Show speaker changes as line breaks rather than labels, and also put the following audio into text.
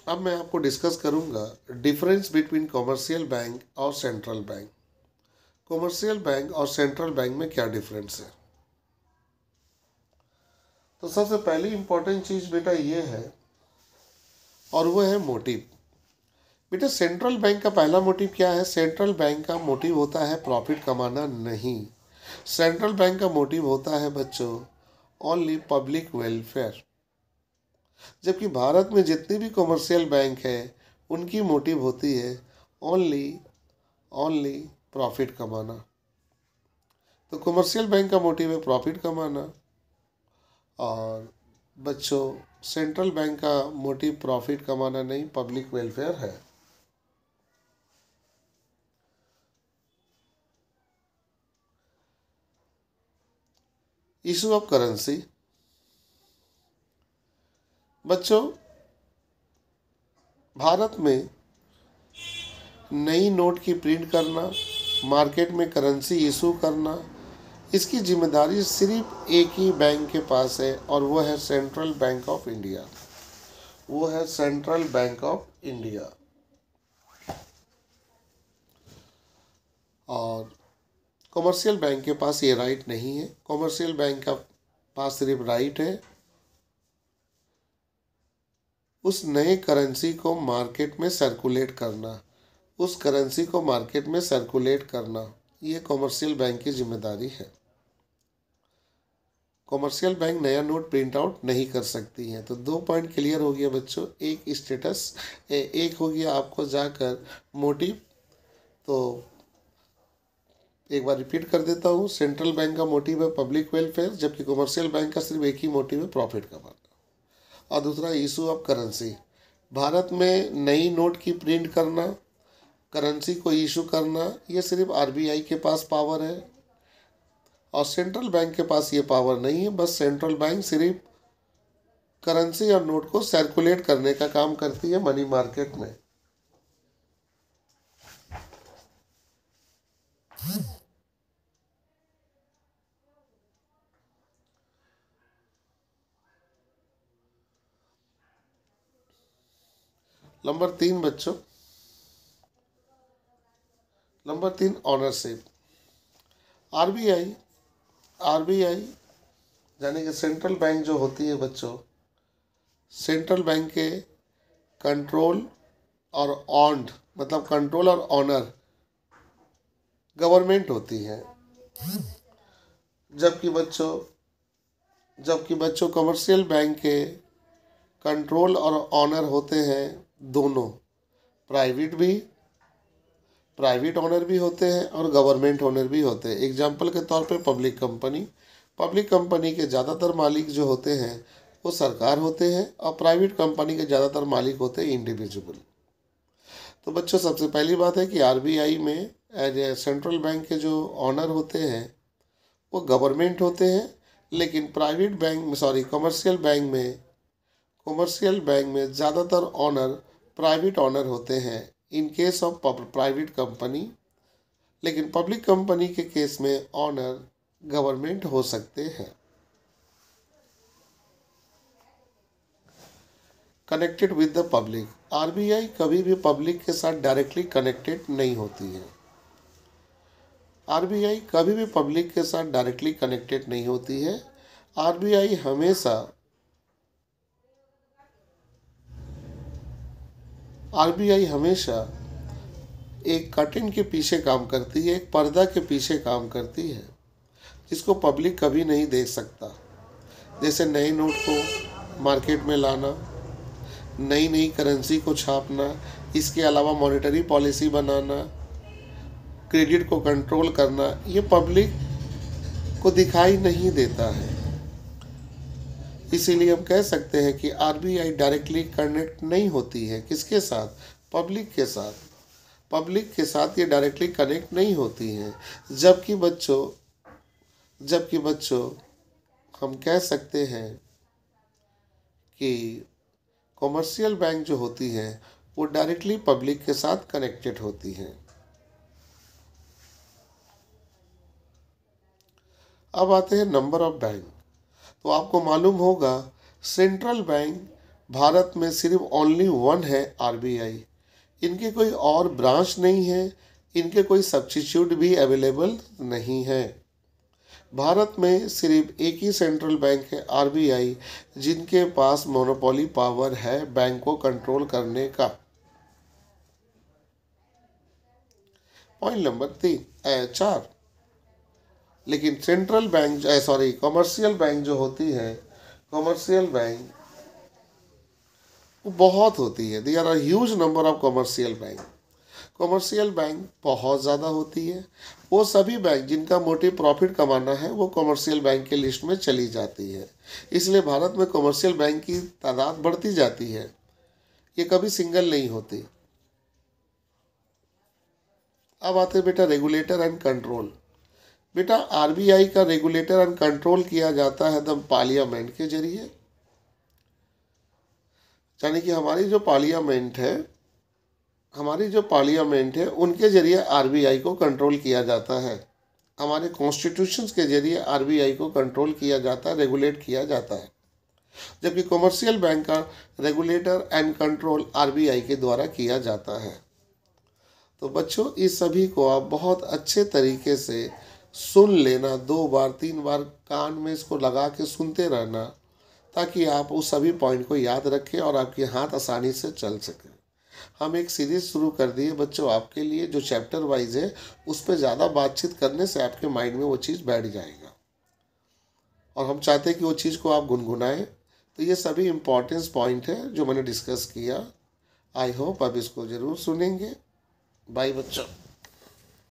अब मैं आपको डिस्कस करूंगा डिफरेंस बिटवीन कॉमर्शियल बैंक और सेंट्रल बैंक। कॉमर्शियल बैंक और सेंट्रल बैंक में क्या डिफरेंस है? तो सबसे पहली इंपॉर्टेंट चीज बेटा ये है, और वो है मोटिव। बेटा सेंट्रल बैंक का पहला मोटिव क्या है? सेंट्रल बैंक का मोटिव होता है प्रॉफिट कमाना नहीं। सेंट्रल बैंक का मोटिव होता है बच्चों ओनली पब्लिक वेलफेयर। जबकि भारत में जितनी भी कॉमर्शियल बैंक है उनकी मोटिव होती है ओनली ओनली प्रॉफिट कमाना। तो कॉमर्शियल बैंक का मोटिव है प्रॉफिट कमाना, और बच्चों सेंट्रल बैंक का मोटिव प्रॉफिट कमाना नहीं, पब्लिक वेलफेयर है। Issue of currency. बच्चों भारत में नई नोट की प्रिंट करना, मार्केट में करेंसी इशू करना, इसकी जिम्मेदारी सिर्फ एक ही बैंक के पास है, और वो है सेंट्रल बैंक ऑफ इंडिया। वो है सेंट्रल बैंक ऑफ इंडिया। और कॉमर्शियल बैंक के पास ये राइट नहीं है। कॉमर्शियल बैंक का पास सिर्फ राइट है उस नए करेंसी को मार्केट में सर्कुलेट करना, उस करेंसी को मार्केट में सर्कुलेट करना, ये कॉमर्शियल बैंक की जिम्मेदारी है। कॉमर्शियल बैंक नया नोट प्रिंट आउट नहीं कर सकती हैं। तो 2 पॉइंट क्लियर हो गया बच्चों। एक स्टेटस, एक हो गया आपको जाकर मोटिव। तो एक बार रिपीट कर देता हूँ, सेंट्रल बैंक का मोटिव है पब्लिक वेलफेयर, जबकि कॉमर्शियल बैंक का सिर्फ एक ही मोटिव है प्रॉफिट कमाना। और दूसरा इशू ऑफ करेंसी। भारत में नई नोट की प्रिंट करना, करेंसी को इशू करना, ये सिर्फ आरबीआई के पास पावर है, और सेंट्रल बैंक के पास ये पावर नहीं है। बस सेंट्रल बैंक सिर्फ करेंसी और नोट को सर्कुलेट करने का काम करती है मनी मार्केट में। नंबर 3 बच्चों, नंबर 3 ऑनरशिप। आरबीआई आरबीआई यानी कि सेंट्रल बैंक जो होती है बच्चों, सेंट्रल बैंक के कंट्रोल और ऑन्ड, मतलब कंट्रोल और ऑनर गवर्नमेंट होती है। जबकि बच्चों कमर्शियल बैंक के कंट्रोल और ऑनर होते हैं दोनों, प्राइवेट ऑनर भी होते हैं और गवर्नमेंट ऑनर भी होते हैं। एग्जाम्पल के तौर पे पब्लिक कंपनी के ज़्यादातर मालिक जो होते हैं वो सरकार होते हैं, और प्राइवेट कंपनी के ज़्यादातर मालिक होते हैं इंडिविजुअल। तो बच्चों सबसे पहली बात है कि आरबीआई में एज ए सेंट्रल बैंक के जो ऑनर होते हैं वो गवर्नमेंट होते हैं, लेकिन कमर्शियल बैंक में ज़्यादातर ऑनर प्राइवेट ऑनर होते हैं in case of private company, लेकिन पब्लिक कंपनी के केस में ऑनर गवर्नमेंट हो सकते हैं। Connected with the public. RBI कभी भी पब्लिक के साथ डायरेक्टली कनेक्टेड नहीं होती है। आरबीआई कभी भी पब्लिक के साथ डायरेक्टली कनेक्टेड नहीं होती है। आरबीआई हमेशा एक कर्टेन के पीछे काम करती है, एक पर्दा के पीछे काम करती है, जिसको पब्लिक कभी नहीं देख सकता। जैसे नए नोट को मार्केट में लाना, नई करेंसी को छापना, इसके अलावा मॉनेटरी पॉलिसी बनाना, क्रेडिट को कंट्रोल करना, ये पब्लिक को दिखाई नहीं देता है। इसीलिए हम कह सकते हैं कि आरबीआई डायरेक्टली कनेक्ट नहीं होती है। किसके साथ? पब्लिक के साथ। पब्लिक के साथ ये डायरेक्टली कनेक्ट नहीं होती हैं। जबकि बच्चों हम कह सकते हैं कि कॉमर्शियल बैंक जो होती हैं वो डायरेक्टली पब्लिक के साथ कनेक्टेड होती हैं। अब आते हैं नंबर ऑफ बैंक। तो आपको मालूम होगा सेंट्रल बैंक भारत में सिर्फ ओनली वन है आरबीआई। इनके कोई और ब्रांच नहीं है, इनके कोई सब्स्टिट्यूट भी अवेलेबल नहीं है। भारत में सिर्फ एक ही सेंट्रल बैंक है आरबीआई, जिनके पास मोनोपोली पावर है बैंक को कंट्रोल करने का। Point number 4। लेकिन सेंट्रल बैंक कमर्शियल बैंक जो होती है, कमर्शियल बैंक वो बहुत होती है। There are huge number of commercial bank. Commercial bank बहुत ज़्यादा होती है। वो सभी बैंक जिनका मोटिव प्रॉफिट कमाना है वो कमर्शियल बैंक के लिस्ट में चली जाती है। इसलिए भारत में कमर्शियल बैंक की तादाद बढ़ती जाती है, ये कभी सिंगल नहीं होती। अब आते बेटा रेगुलेटर एंड कंट्रोल। बेटा आरबीआई का रेगुलेटर एंड कंट्रोल किया जाता है द पार्लियामेंट के जरिए, यानी कि हमारी जो पार्लियामेंट है उनके जरिए आरबीआई को कंट्रोल किया जाता है। हमारे कॉन्स्टिट्यूशंस के जरिए आरबीआई को कंट्रोल किया जाता है, रेगुलेट किया जाता है। जबकि कमर्शियल बैंक का रेगुलेटर एंड कंट्रोल आरबीआई के द्वारा किया जाता है। तो बच्चों इस सभी को आप बहुत अच्छे तरीके से सुन लेना, 2 बार 3 बार कान में इसको लगा के सुनते रहना, ताकि आप उस सभी पॉइंट को याद रखें और आपके हाथ आसानी से चल सके। हम एक सीरीज़ शुरू कर दिए बच्चों आपके लिए, जो चैप्टर वाइज है, उस पर ज़्यादा बातचीत करने से आपके माइंड में वो चीज़ बैठ जाएगा और हम चाहते हैं कि वो चीज़ को आप गुनगुनाएं। तो ये सभी इम्पॉर्टेंस पॉइंट है जो मैंने डिस्कस किया। आई होप आप इसको ज़रूर सुनेंगे। बाय बच्चों।